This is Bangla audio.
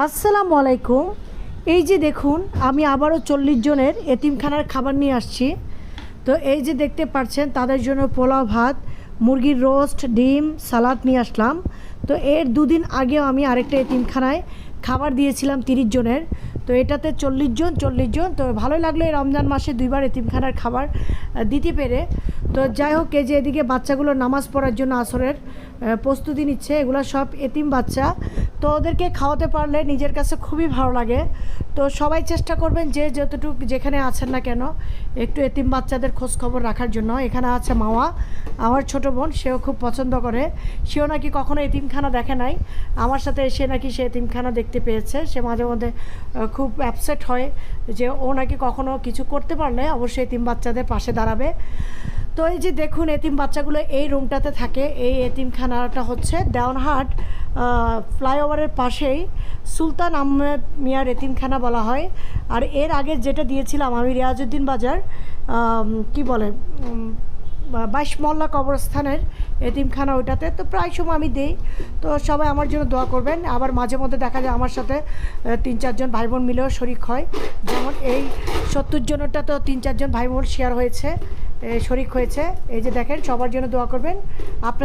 আসসালামু আলাইকুম। এই যে দেখুন, আমি আবারও 40 জনের এতিমখানার খাবার নিয়ে আসছি। তো এই যে দেখতে পাচ্ছেন, তাদের জন্য পোলাও ভাত, মুরগির রোস্ট, ডিম, সালাদ নিয়ে আসলাম। তো এর দুদিন আগেও আমি আরেকটা এতিমখানায় খাবার দিয়েছিলাম 30 জনের। তো এটাতে 40 জন। তো ভালোই লাগলো এই রমজান মাসে দুইবার এতিমখানার খাবার দিতে পেরে। তো যাই হোক, এই যে এদিকে বাচ্চাগুলো নামাজ পড়ার জন্য আসরের প্রস্তুতি নিচ্ছে। এগুলো সব এতিম বাচ্চা। তো ওদেরকে খাওয়াতে পারলে নিজের কাছে খুবই ভালো লাগে। তো সবাই চেষ্টা করবেন যে যতটুকু যেখানে আছেন না কেন একটু এতিম বাচ্চাদের খোঁজ খবর রাখার জন্য। এখানে আছে মাওয়া, আমার ছোটো বোন, সেও খুব পছন্দ করে। সেও নাকি কখনো এতিমখানা দেখে নাই, আমার সাথে এসে নাকি সে এতিমখানা দেখতে পেয়েছে। সে মাঝে মধ্যে খুব অ্যাপসেট হয় যে ও নাকি কখনো কিছু করতে পারলে অবশ্যই এতিম বাচ্চাদের পাশে দাঁড়াবে। তো এই যে দেখুন, এতিম বাচ্চাগুলো এই রুমটাতে থাকে। এই এতিমখানাটা হচ্ছে দেওয়ানহাট ফ্লাইওভারের পাশেই সুলতান আহমেদ মিয়ার এতিমখানা বলা হয়। আর এর আগে যেটা দিয়েছিলাম আমি রিয়াজউদ্দিন বাজার, কি বলে, 22 মহল্লা কবরস্থানের এতিমখানা, ওইটাতে তো প্রায় সময় আমি দিই। তো সবাই আমার জন্য দোয়া করবেন। আবার মাঝে মধ্যে দেখা যায় আমার সাথে 3-4 জন ভাই বোন মিলেও শরিক হয়। যেমন এই 70 জনেরটা তো 3-4 জন ভাই বোন শেয়ার হয়েছে, শরিক হয়েছে। এই যে দেখেন, সবার জন্য দোয়া করবেন। আপনার